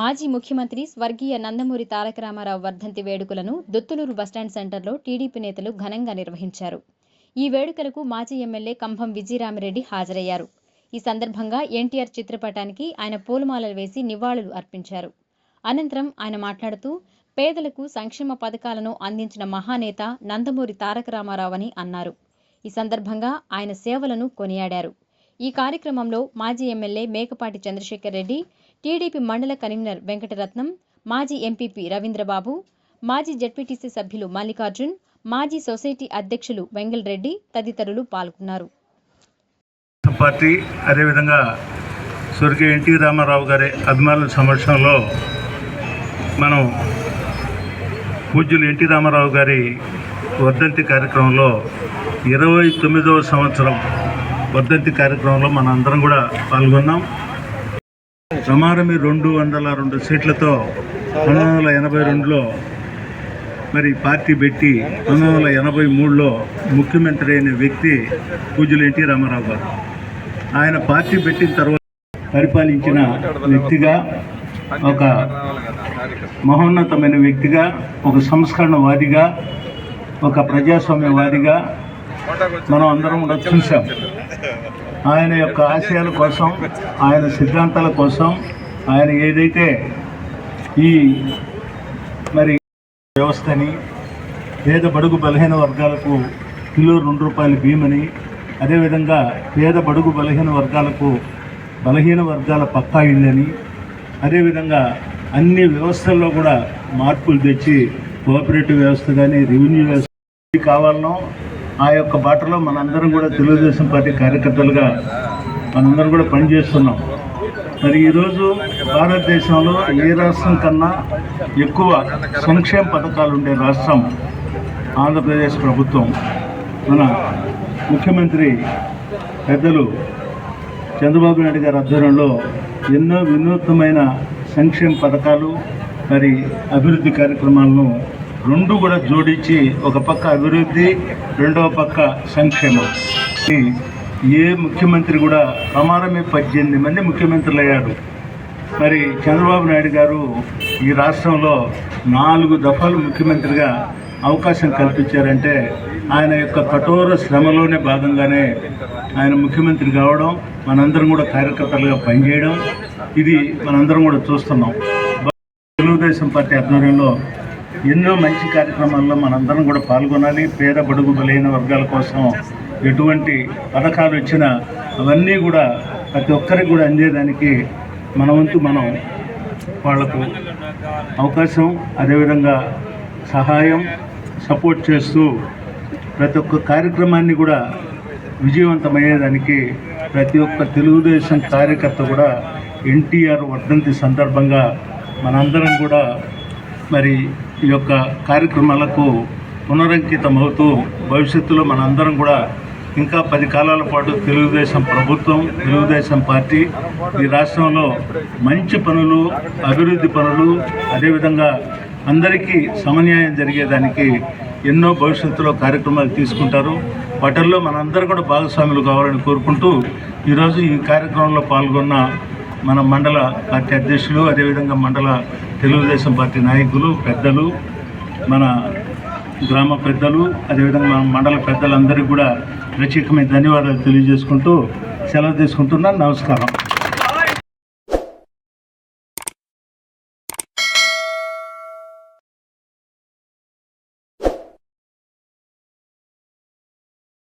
మాజీ ముఖ్యమంత్రి స్వర్గీయ నందమూరి తారక రామారావు వర్ధంతి వేడుకలను దొత్తులూరు బస్టాండ్ సెంటర్లో టీడీపీ నేతలు ఘనంగా నిర్వహించారు. ఈ వేడుకలకు మాజీ ఎమ్మెల్యే కంభం విజయరామిరెడ్డి హాజరయ్యారు. ఈ సందర్భంగా ఎన్టీఆర్ చిత్రపటానికి ఆయన పూలమాలలు వేసి నివాళులు అర్పించారు. అనంతరం ఆయన మాట్లాడుతూ పేదలకు సంక్షేమ పథకాలను అందించిన మహానేత నందమూరి తారక రామారావు అని అన్నారు. ఈ సందర్భంగా ఆయన సేవలను కొనియాడారు. ఈ కార్యక్రమంలో మాజీ ఎమ్మెల్యే మేకపాటి చంద్రశేఖర్ రెడ్డి, టీడీపీ మండల కన్వీనర్ వెంకటరత్నం, మాజీ ఎంపీపీ రవీంద్రబాబు, మాజీ జడ్పీటీసీ సభ్యులు మల్లికార్జున్, మాజీ సొసైటీ అధ్యక్షులు వెంగల్ రెడ్డి తదితరులు పాల్గొన్నారు. పార్టీ అదేవిధంగా స్వర్గీయ ఎన్టీ రామారావు గారి అభిమానుల సమక్షంలో మనం పూజ్యులు ఎన్టీ రామారావు గారి వర్ధంతి కార్యక్రమంలో 29వ సంవత్సరం వర్ధంతి కార్యక్రమంలో మన అందరం కూడా పాల్గొన్నాం. రమారమి 202 సీట్లతో 1982లో మరి పార్టీ పెట్టి 1983లో ముఖ్యమంత్రి అయిన వ్యక్తి పూజ్యులు ఎన్టీ రామారావు గారు. ఆయన పార్టీ పెట్టిన తర్వాత పరిపాలించిన వ్యక్తిగా, ఒక మహోన్నతమైన వ్యక్తిగా, ఒక సంస్కరణవాదిగా, ఒక ప్రజాస్వామ్యవాదిగా మనం అందరం కూడా చూసాం. ఆయన యొక్క ఆశయాల కోసం, ఆయన సిద్ధాంతాల కోసం, ఆయన ఏదైతే ఈ మరి వ్యవస్థని పేద బడుగు బలహీన వర్గాలకు కిలో ₹2 బియ్యమని, అదేవిధంగా పేద బడుగు బలహీన వర్గాలకు బలహీన వర్గాల పక్కా ఇళ్ళని, అదేవిధంగా అన్ని వ్యవస్థల్లో కూడా మార్పులు తెచ్చి కోఆపరేటివ్ వ్యవస్థ కానీ రెవెన్యూ వ్యవస్థ కావాలనో ఆ యొక్క బాటలో మనందరం కూడా తెలుగుదేశం పార్టీ కార్యకర్తలుగా మనందరం కూడా పనిచేస్తున్నాం. మరి ఈరోజు భారతదేశంలో ఏ రాష్ట్రం కన్నా ఎక్కువ సంక్షేమ పథకాలు ఉండే రాష్ట్రం ఆంధ్రప్రదేశ్ ప్రభుత్వం. మన ముఖ్యమంత్రి పెద్దలు చంద్రబాబు నాయుడు గారి ఆధ్వర్యంలో ఎన్నో వినూత్నమైన సంక్షేమ పథకాలు మరి అభివృద్ధి కార్యక్రమాలను రెండు కూడా జోడించి, ఒక పక్క అభివృద్ధి, రెండవ పక్క సంక్షేమం. ఏ ముఖ్యమంత్రి కూడా ప్రమాణమే 18 మంది ముఖ్యమంత్రులు అయ్యారు. మరి చంద్రబాబు నాయుడు గారు ఈ రాష్ట్రంలో 4 దఫాలు ముఖ్యమంత్రిగా అవకాశం కల్పించారంటే ఆయన యొక్క కఠోర శ్రమలోనే భాగంగానే ఆయన ముఖ్యమంత్రి కావడం, మనందరం కూడా కార్యకర్తలుగా పనిచేయడం, ఇది మనందరం కూడా చూస్తున్నాం. తెలుగుదేశం పార్టీ ఆధ్వర్యంలో ఎన్నో మంచి కార్యక్రమాల్లో మనందరం కూడా పాల్గొనాలి. పేద బడుగు బలైన వర్గాల కోసం ఎటువంటి పథకాలు వచ్చినా అవన్నీ కూడా ప్రతి ఒక్కరికి కూడా అందేదానికి మన వంతు మనం వాళ్లకు అవకాశం, అదేవిధంగా సహాయం, సపోర్ట్ చేస్తూ ప్రతి ఒక్క కార్యక్రమాన్ని కూడా విజయవంతమయ్యేదానికి ప్రతి ఒక్క తెలుగుదేశం కార్యకర్త కూడా ఎన్టీఆర్ వర్ధంతి సందర్భంగా మనందరం కూడా మరి ఈ యొక్క కార్యక్రమాలకు పునరంకితం అవుతూ భవిష్యత్తులో మనందరం కూడా ఇంకా 10 కాలాల పాటు తెలుగుదేశం ప్రభుత్వం, తెలుగుదేశం పార్టీ ఈ రాష్ట్రంలో మంచి పనులు, అభివృద్ధి పనులు, అదేవిధంగా అందరికీ సమన్యాయం జరిగేదానికి ఎన్నో భవిష్యత్తులో కార్యక్రమాలు తీసుకుంటారు. వాటిల్లో మనందరం కూడా భాగస్వాములు కావాలని కోరుకుంటూ ఈరోజు ఈ కార్యక్రమంలో పాల్గొన్న మన మండల పార్టీ అధ్యక్షులు, అదేవిధంగా మండల తెలుగుదేశం పార్టీ నాయకులు, పెద్దలు, మన గ్రామ పెద్దలు, అదేవిధంగా మన మండల పెద్దలందరికీ కూడా ప్రత్యేకమైన ధన్యవాదాలు తెలియజేసుకుంటూ సెలవు తీసుకుంటున్నాను. నమస్కారం.